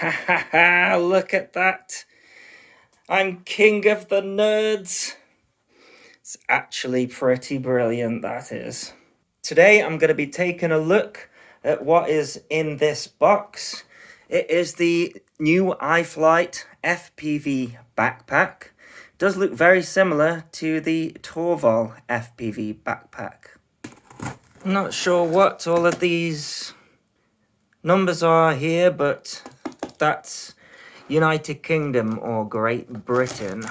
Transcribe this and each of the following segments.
Ha ha ha, look at that. I'm king of the nerds. It's actually pretty brilliant, that is. Today I'm going to be taking a look at what is in this box. It is the new iFlight FPV Backpack. It does look very similar to the Torvol FPV Backpack. I'm not sure what all of these numbers are here, but that's United Kingdom or Great Britain.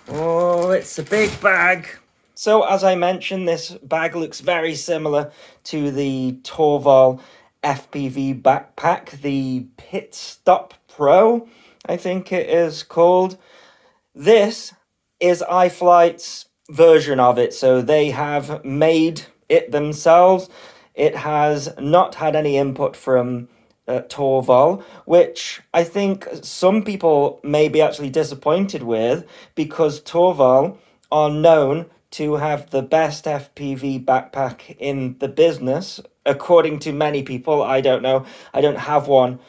Oh, it's a big bag. So as I mentioned, this bag looks very similar to the Torvol FPV Backpack, the Pit Stop Pro, I think it is called. This is iFlight's version of it, so they have made it themselves. It has not had any input from Torvol, which I think some people may be actually disappointed with, because Torvol are known to have the best FPV backpack in the business, according to many people. I don't know, I don't have one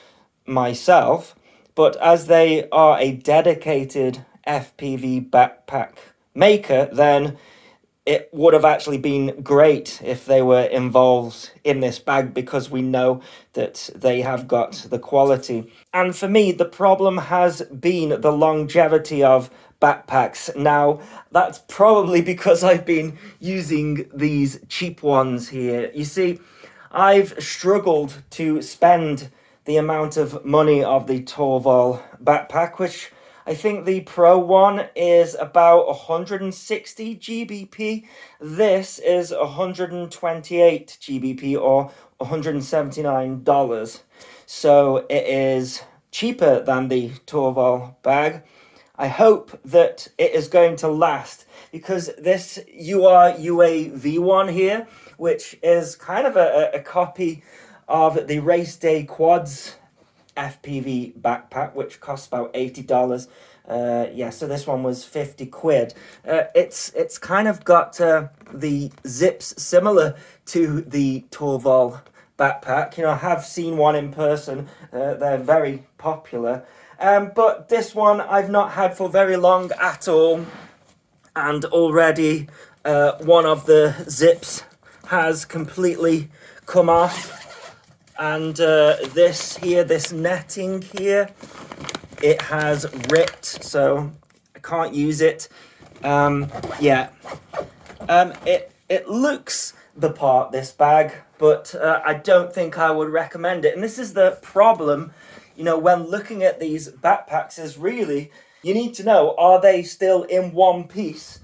myself, but as they are a dedicated FPV backpack maker, then it would have actually been great if they were involved in this bag, because we know that they have got the quality. And for me, the problem has been the longevity of backpacks. Now, that's probably because I've been using these cheap ones here. You see, I've struggled to spend the amount of money of the Torvol backpack, which I think the Pro one is about 160 GBP. This is 128 GBP or $179. So it is cheaper than the Torvol bag. I hope that it is going to last, because this UAV one here, which is kind of a copy of the Race Day Quads FPV backpack, which costs about $80. Yeah, so this one was 50 quid. It's kind of got the zips similar to the Torvol backpack. You know, I have seen one in person. They're very popular. But this one I've not had for very long at all, and already one of the zips has completely come off. And this netting here, it has ripped, so I can't use it. Yeah, it looks the part, this bag, but I don't think I would recommend it. And this is the problem, you know, when looking at these backpacks, is really, you need to know, are they still in one piece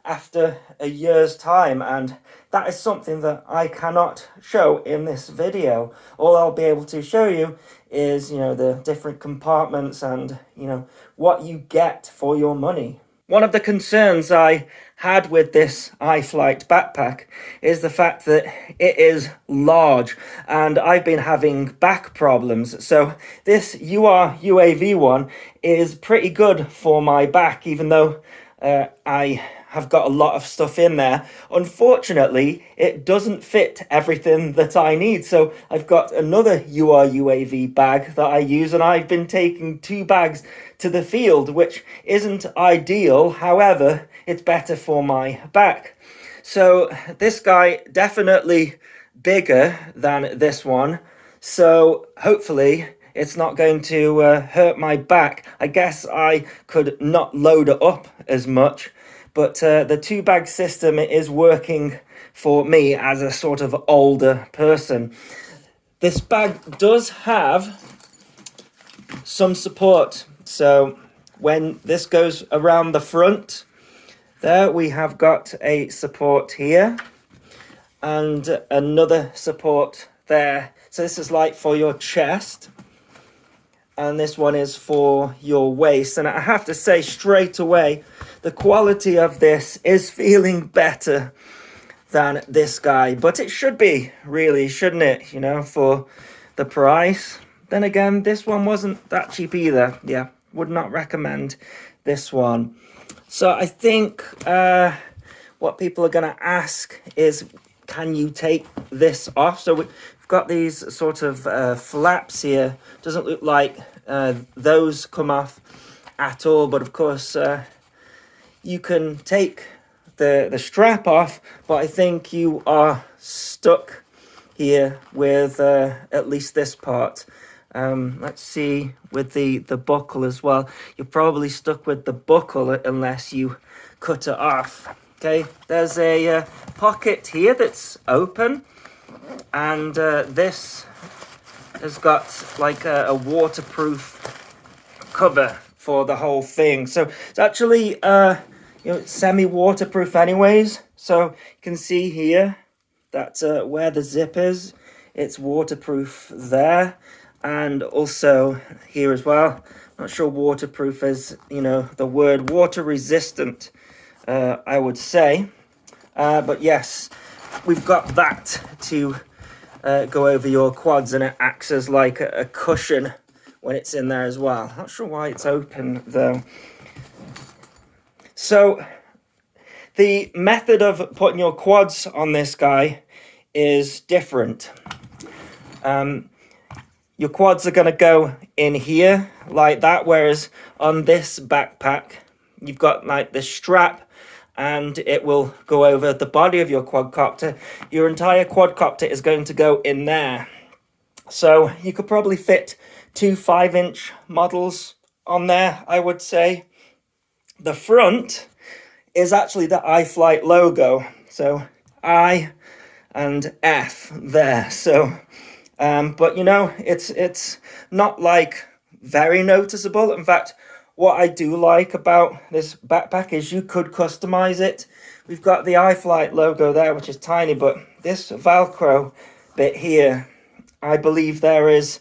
after a year's time? And that is something that I cannot show in this video. All I'll be able to show you is, you know, the different compartments and, you know, what you get for your money. One of the concerns I had with this iFlight backpack is the fact that it is large, and I've been having back problems. So this UAV one is pretty good for my back, even though I have got a lot of stuff in there. Unfortunately, it doesn't fit everything that I need. So I've got another UAV bag that I use, and I've been taking 2 bags to the field, which isn't ideal. However, it's better for my back. So this guy definitely bigger than this one. So hopefully it's not going to hurt my back. I guess I could not load it up as much. But the 2-bag system is working for me as a sort of older person. This bag does have some support. So when this goes around the front, there we have got a support here and another support there. So this is like for your chest, and this one is for your waist. And I have to say straight away, the quality of this is feeling better than this guy. But it should be, really, shouldn't it? You know, for the price. Then again, this one wasn't that cheap either. Yeah, would not recommend this one. So I think what people are going to ask is, can you take this off? So we've got these sort of flaps here. Doesn't look like those come off at all, but of course you can take the strap off, but I think you are stuck here with at least this part. Let's see with the buckle as well. You're probably stuck with the buckle unless you cut it off. Okay, there's a pocket here that's open, and this has got like a waterproof cover for the whole thing. So it's actually semi-waterproof anyways. So you can see here that where the zip is, it's waterproof there, and also here as well. Not sure waterproof is, the word, water resistant, I would say. But yes, we've got that to go over your quads, and it acts as like a cushion when it's in there as well. Not sure why it's open though. So the method of putting your quads on this guy is different. Your quads are going to go in here like that, whereas on this backpack you've got like this strap, and it will go over the body of your quadcopter. Your entire quadcopter is going to go in there. So you could probably fit 2 5-inch models on there, I would say. The front is actually the iFlight logo. So I and F there. So, but it's not like very noticeable. In fact, what I do like about this backpack is you could customize it. We've got the iFlight logo there, which is tiny, but this Velcro bit here, I believe there is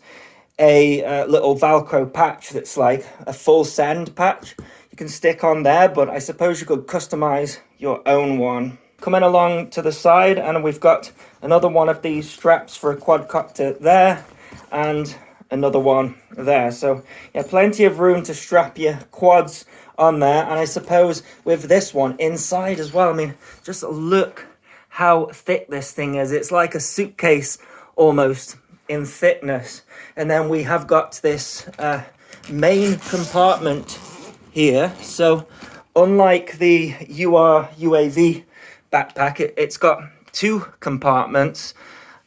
a little Velcro patch that's like a full send patch you can stick on there, but I suppose you could customize your own one. Coming along to the side, and we've got another one of these straps for a quadcopter there, and another one there. So yeah, plenty of room to strap your quads on there. And I suppose with this one inside as well, I mean, just look how thick this thing is. It's like a suitcase almost in thickness. And then we have got this main compartment here. So unlike the UAV backpack, it's got 2 compartments,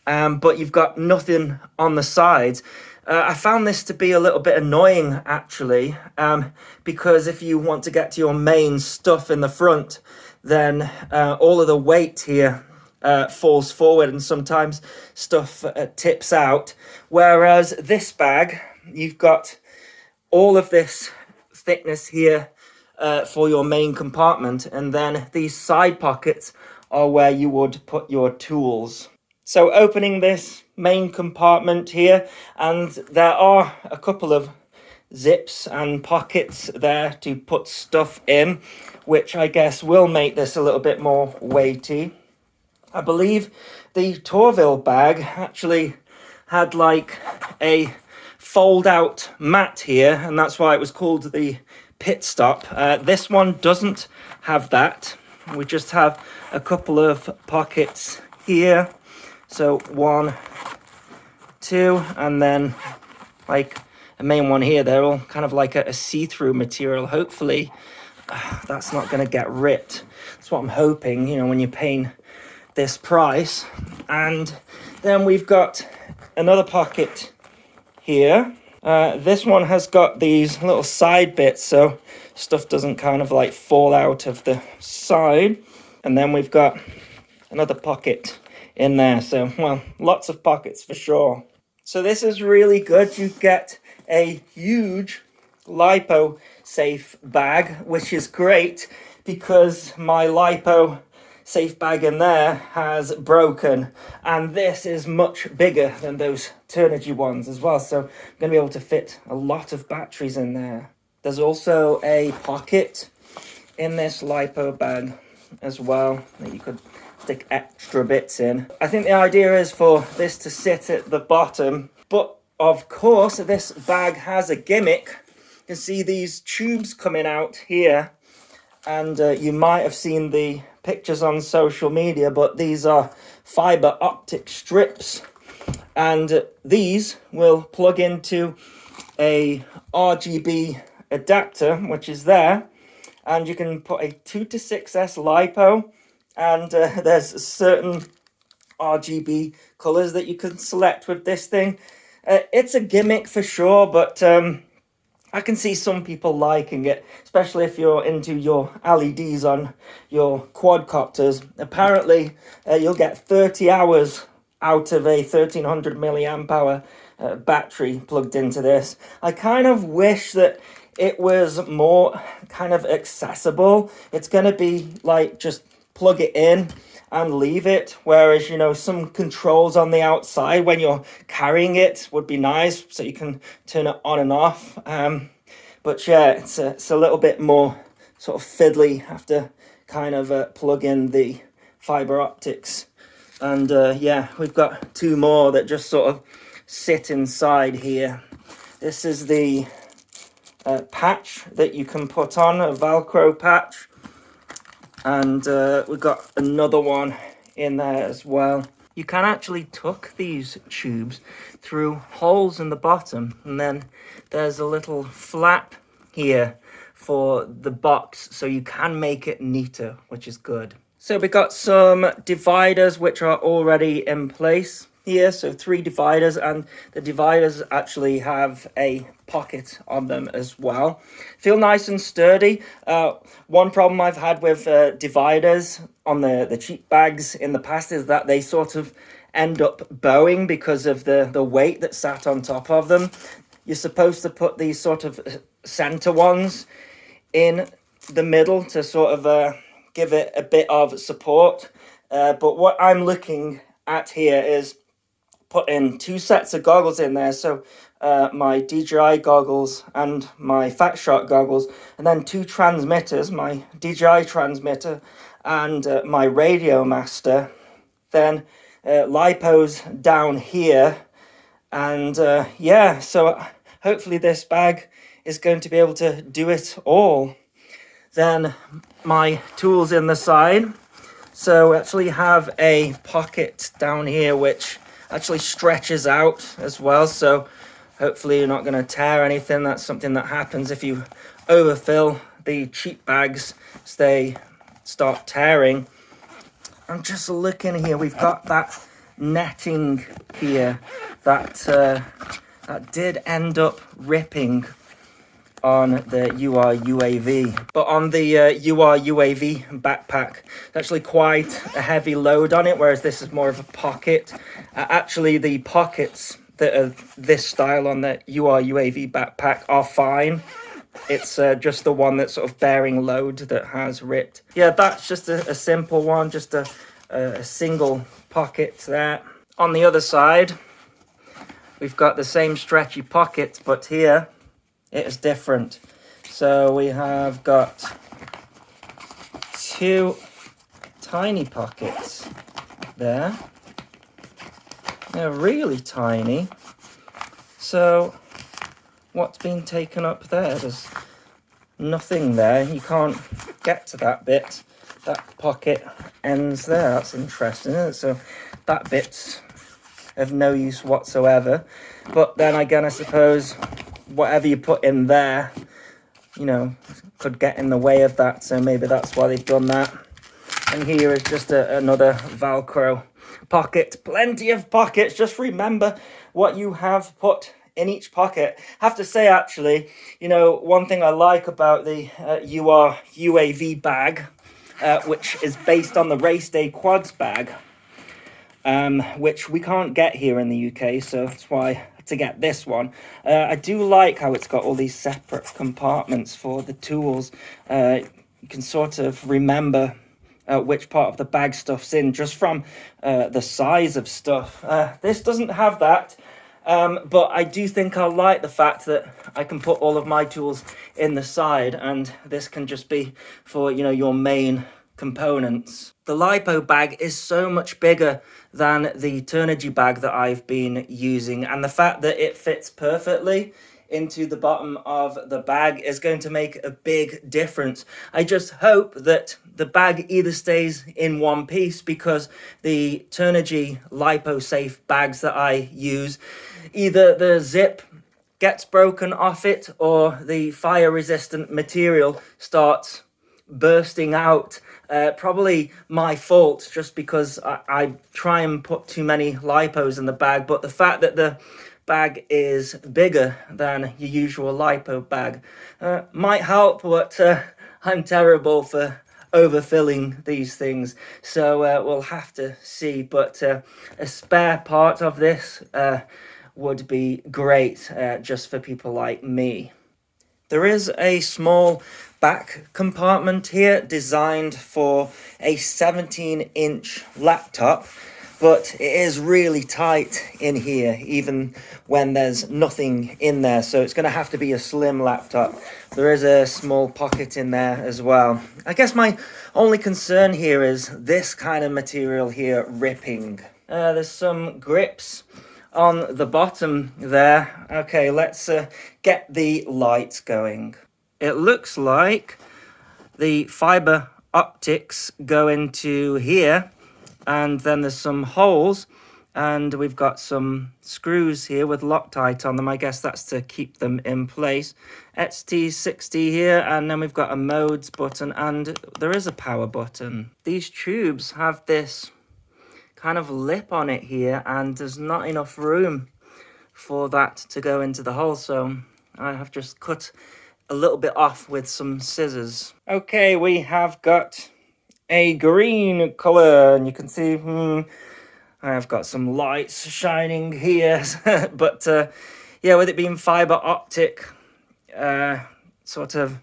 but you've got nothing on the sides. I found this to be a little bit annoying actually, because if you want to get to your main stuff in the front, then all of the weight here falls forward, and sometimes stuff tips out. Whereas this bag, you've got all of this thickness here for your main compartment, and then these side pockets are where you would put your tools. So opening this main compartment here, and there are a couple of zips and pockets there to put stuff in, which I guess will make this a little bit more weighty. I believe the Torville bag actually had like a fold out mat here, and that's why it was called the pit stop. This one doesn't have that. We just have a couple of pockets here. So 1, 2, and then like a main one here. They're all kind of like a see-through material. Hopefully that's not going to get ripped. That's what I'm hoping, when you're paying this price. And then we've got another pocket here. This one has got these little side bits, so stuff doesn't kind of like fall out of the side. And then we've got another pocket in there. So, well, lots of pockets for sure. So this is really good. You get a huge Lipo safe bag, which is great because my Lipo safe bag in there has broken, and this is much bigger than those Turnigy ones as well, so I'm going to be able to fit a lot of batteries in there. There's also a pocket in this Lipo bag as well that you could stick extra bits in. I think the idea is for this to sit at the bottom, but of course this bag has a gimmick. You can see these tubes coming out here, and you might have seen the pictures on social media, but these are fiber optic strips, and these will plug into a RGB adapter, which is there, and you can put a 2 to 6S Lipo, and there's certain RGB colors that you can select with this thing. It's a gimmick for sure, but I can see some people liking it, especially if you're into your LEDs on your quadcopters. Apparently, you'll get 30 hours out of a 1300 milliamp hour battery plugged into this. I kind of wish that it was more kind of accessible. It's going to be like just plug it in and leave it, whereas, you know, some controls on the outside when you're carrying it would be nice, so you can turn it on and off. But yeah, it's a little bit more sort of fiddly. Have to kind of plug in the fiber optics. And yeah, we've got two more that just sort of sit inside here. This is the patch that you can put on, a Velcro patch. And we've got another one in there as well. You can actually tuck these tubes through holes in the bottom, and then there's a little flap here for the box, so you can make it neater, which is good. So we've got some dividers which are already in place here, so 3 dividers, and the dividers actually have a pocket on them as well. Feel nice and sturdy. One problem I've had with dividers on the cheap bags in the past is that they sort of end up bowing because of the weight that sat on top of them. You're supposed to put these sort of center ones in the middle to sort of give it a bit of support. But what I'm looking at here is putting 2 sets of goggles in there, so my DJI goggles and my Fat Shark goggles, and then 2 transmitters, my DJI transmitter and my Radio Master. Then Lipo's down here, and yeah, so hopefully this bag is going to be able to do it all. Then my tools in the side, so we actually have a pocket down here which actually stretches out as well, so hopefully you're not going to tear anything. That's something that happens if you overfill the cheap bags, so they start tearing. I'm just looking here, we've got that netting here that that did end up ripping on the UAV, but on the UAV backpack, it's actually quite a heavy load on it, whereas this is more of a pocket. Actually, the pockets that are this style on the UAV backpack are fine. It's just the one that's sort of bearing load that has ripped. Yeah, that's just a simple one, just a single pocket there. On the other side, we've got the same stretchy pocket, but here it is different. So we have got 2 tiny pockets there. They're really tiny. So what's been taken up there? There's nothing there. You can't get to that bit. That pocket ends there. That's interesting, isn't it? So that bit's of no use whatsoever. But then again, I suppose whatever you put in there, you know, could get in the way of that, so maybe that's why they've done that. And here is just another Velcro pocket. Plenty of pockets. Just remember what you have put in each pocket. I have to say, actually, you know, one thing I like about the UAV bag, which is based on the Race Day Quads bag, which we can't get here in the UK, so that's why to get this one. I do like how it's got all these separate compartments for the tools. You can sort of remember which part of the bag stuff's in just from the size of stuff. This doesn't have that, but I do think I like the fact that I can put all of my tools in the side, and this can just be for, you know, your main components. The Lipo bag is so much bigger than the Turnigy bag that I've been using, and the fact that it fits perfectly into the bottom of the bag is going to make a big difference. I just hope that the bag either stays in one piece, because the Turnigy Lipo safe bags that I use, either the zip gets broken off it or the fire resistant material starts bursting out. Probably my fault, just because I try and put too many lipos in the bag, but the fact that the bag is bigger than your usual lipo bag might help, but I'm terrible for overfilling these things, so we'll have to see. But a spare part of this would be great, just for people like me. There is a small back compartment here designed for a 17-inch laptop, but it is really tight in here even when there's nothing in there, so it's going to have to be a slim laptop. There is a small pocket in there as well. I guess my only concern here is this kind of material here ripping. There's some grips on the bottom there. Okay, let's get the lights going. It looks like the fiber optics go into here, and then there's some holes, and we've got some screws here with Loctite on them. I guess that's to keep them in place. XT60 here, and then we've got a modes button, and there is a power button. These tubes have this kind of lip on it here, and there's not enough room for that to go into the hole, so I have just cut a little bit off with some scissors. Okay, we have got a green color, and you can see I've got some lights shining here. But yeah, with it being fiber optic, sort of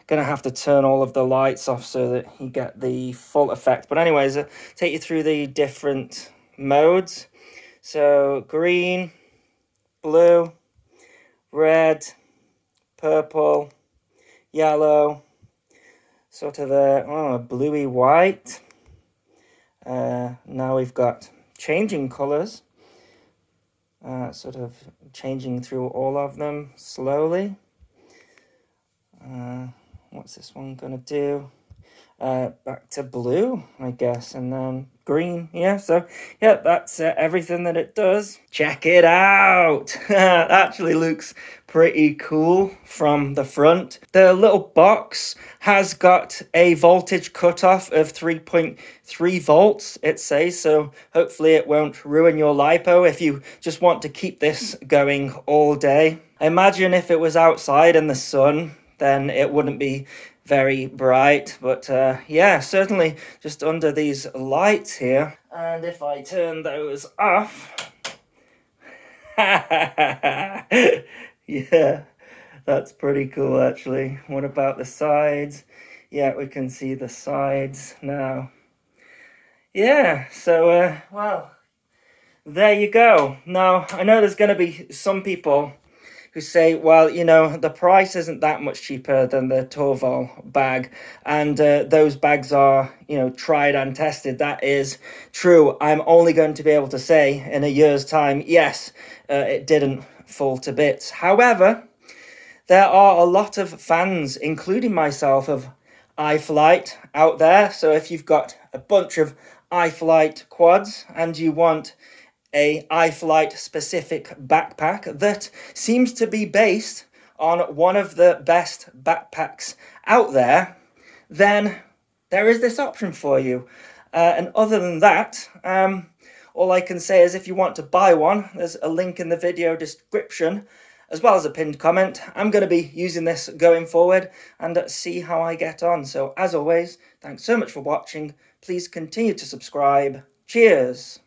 gonna have to turn all of the lights off so that you get the full effect. But anyways, take you through the different modes. So green, blue, red, purple, yellow, sort of a bluey white. Now we've got changing colors, sort of changing through all of them slowly. What's this one gonna do? Back to blue, I guess, and then green. Yeah, so yeah, that's everything that it does. Check it out. That actually looks pretty cool from the front. The little box has got a voltage cutoff of 3.3 volts, it says, so hopefully it won't ruin your lipo if you just want to keep this going all day. I imagine if it was outside in the sun, then it wouldn't be very bright, but yeah, certainly just under these lights here. And if I turn those off, yeah, that's pretty cool actually. What about the sides? Yeah, we can see the sides now. Yeah, so well, there you go. Now I know there's going to be some people who say, well, you know, the price isn't that much cheaper than the Torval bag, and those bags are, you know, tried and tested. That is true. I'm only going to be able to say in a year's time, yes, it didn't fall to bits. However, there are a lot of fans, including myself, of iFlight out there. So if you've got a bunch of iFlight quads and you want a iFlight specific backpack that seems to be based on one of the best backpacks out there, then there is this option for you. And other than that, all I can say is if you want to buy one, there's a link in the video description, as well as a pinned comment. I'm going to be using this going forward and see how I get on. So as always, thanks so much for watching. Please continue to subscribe. Cheers.